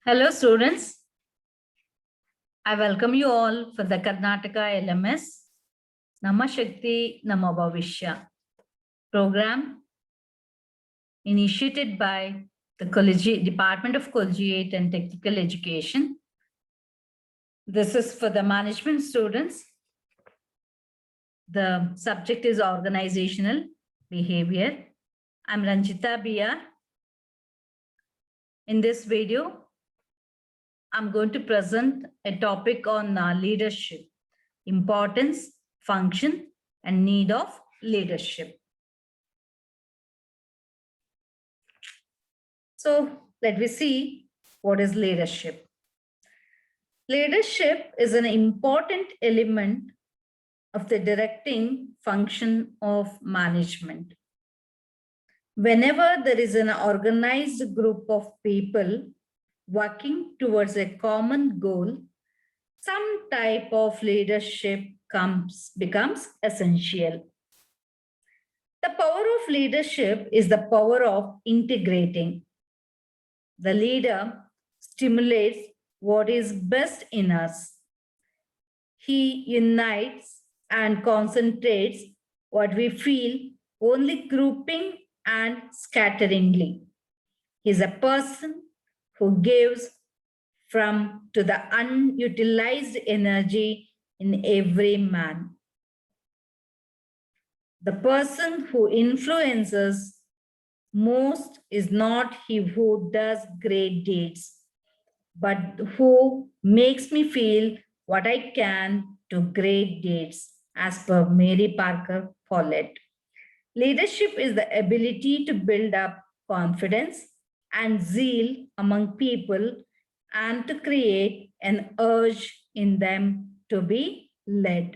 Hello, students. I welcome you all for the Karnataka LMS Namashakti Namabhavishya program initiated by the Department of Collegiate and Technical Education. This is for the management students. The subject is organizational behavior. I'm Ranjita BR. In this video, I'm going to present a topic on leadership, importance, function, and need of leadership. So let me see what is leadership. Leadership is an important element of the directing function of management. Whenever there is an organized group of people working towards a common goal, some type of leadership becomes essential. The power of leadership is the power of integrating. The leader stimulates what is best in us. He unites and concentrates what we feel, only grouping and scatteringly. He is a person who gives to the unutilized energy in every man. The person who influences most is not he who does great deeds, but who makes me feel what I can to great deeds, as per Mary Parker Follett. Leadership is the ability to build up confidence and zeal among people and to create an urge in them to be led.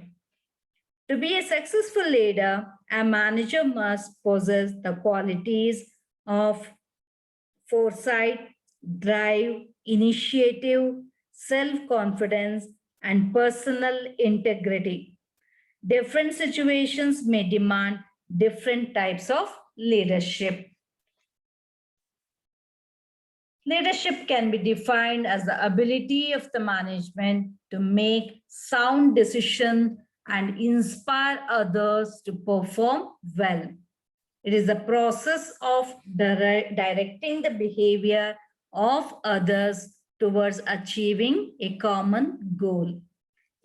To be a successful leader, a manager must possess the qualities of foresight, drive, initiative, self-confidence, and personal integrity. Different situations may demand different types of leadership. Leadership can be defined as the ability of the management to make sound decisions and inspire others to perform well. It is the process of directing the behavior of others towards achieving a common goal.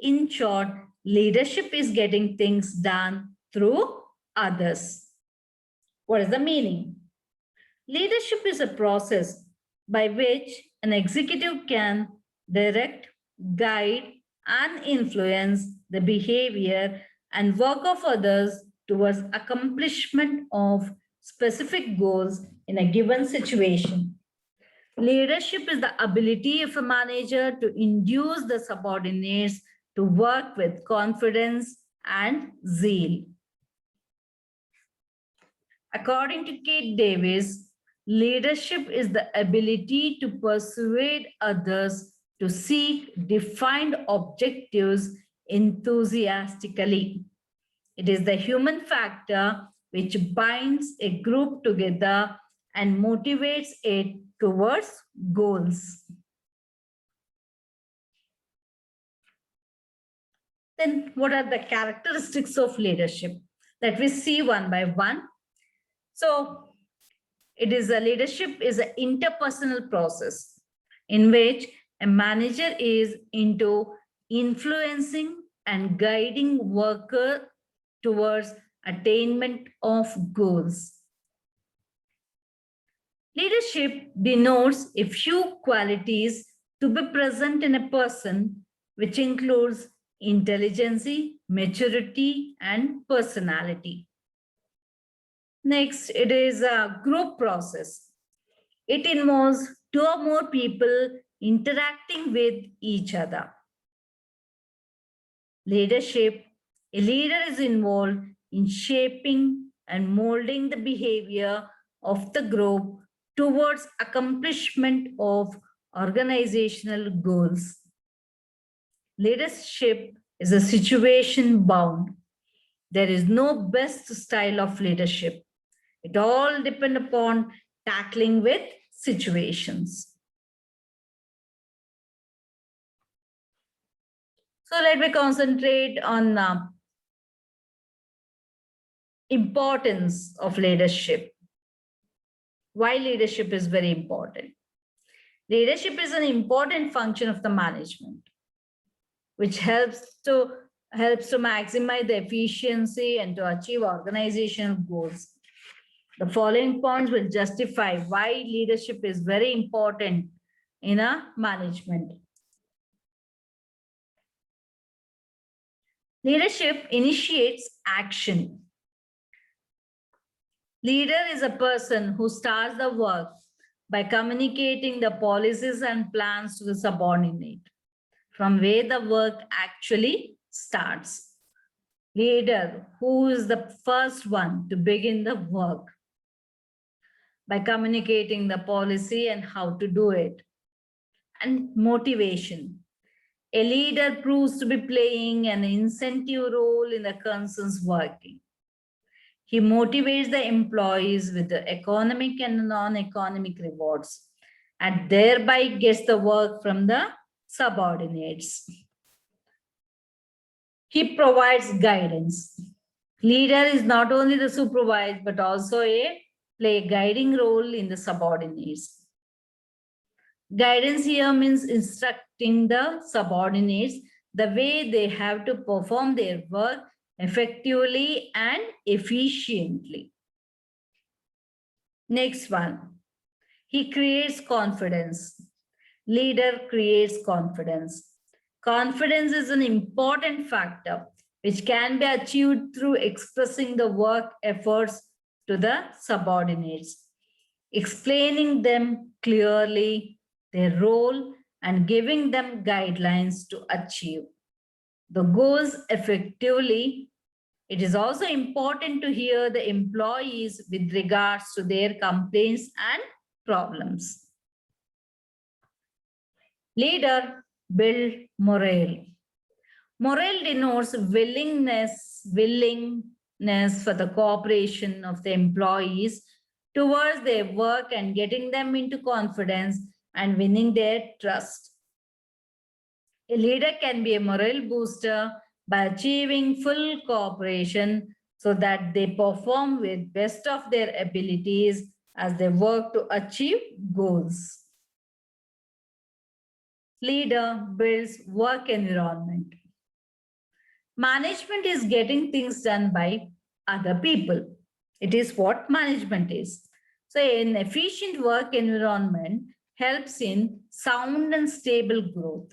In short, leadership is getting things done through others. What is the meaning? Leadership is a process by which an executive can direct, guide, and influence the behavior and work of others towards accomplishment of specific goals in a given situation. Leadership is the ability of a manager to induce the subordinates to work with confidence and zeal. According to Kate Davis, leadership is the ability to persuade others to seek defined objectives enthusiastically. It is the human factor which binds a group together and motivates it towards goals. Then what are the characteristics of leadership? Let me see one by one. So leadership is an interpersonal process in which a manager is into influencing and guiding workers towards attainment of goals. Leadership denotes a few qualities to be present in a person, which includes intelligence, maturity, and personality. Next, it is a group process. It involves two or more people interacting with each other. Leadership, a leader is involved in shaping and molding the behavior of the group towards accomplishment of organizational goals. Leadership is a situation bound. There is no best style of leadership. It all depends upon tackling with situations. So let me concentrate on importance of leadership. Why leadership is very important. Leadership is an important function of the management, which helps to maximize the efficiency and to achieve organizational goals. The following points will justify why leadership is very important in a management. Leadership initiates action. Leader is a person who starts the work by communicating the policies and plans to the subordinate, from where the work actually starts. Leader, who is the first one to begin the work by communicating the policy and how to do it. And motivation. A leader proves to be playing an incentive role in the concern's working. He motivates the employees with the economic and non-economic rewards and thereby gets the work from the subordinates. He provides guidance. Leader is not only the supervisor, but also play a guiding role in the subordinates. Guidance here means instructing the subordinates the way they have to perform their work effectively and efficiently. Next one, he creates confidence. Leader creates confidence. Confidence is an important factor which can be achieved through expressing the work efforts to the subordinates, explaining them clearly their role and giving them guidelines to achieve the goals effectively. It is also important to hear the employees with regards to their complaints and problems. Leader build morale. Morale denotes willingness for the cooperation of the employees towards their work and getting them into confidence and winning their trust. A leader can be a morale booster by achieving full cooperation so that they perform with best of their abilities as they work to achieve goals. Leader builds work environment. Management is getting things done by other people. It is what management is. So an efficient work environment helps in sound and stable growth.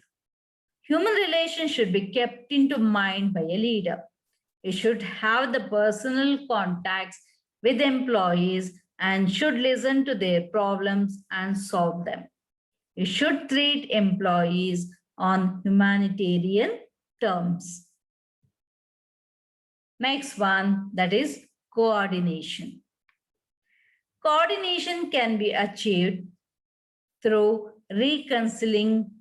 Human relations should be kept into mind by a leader. He should have the personal contacts with employees and should listen to their problems and solve them. He should treat employees on humanitarian terms. Next one, that is coordination. Coordination can be achieved through reconciling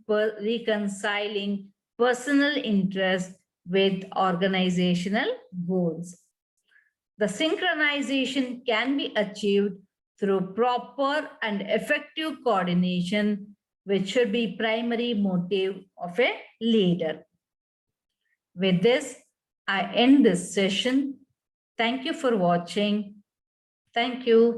personal interests with organizational goals. The synchronization can be achieved through proper and effective coordination, which should be primary motive of a leader. With this, I end this session. Thank you for watching. Thank you.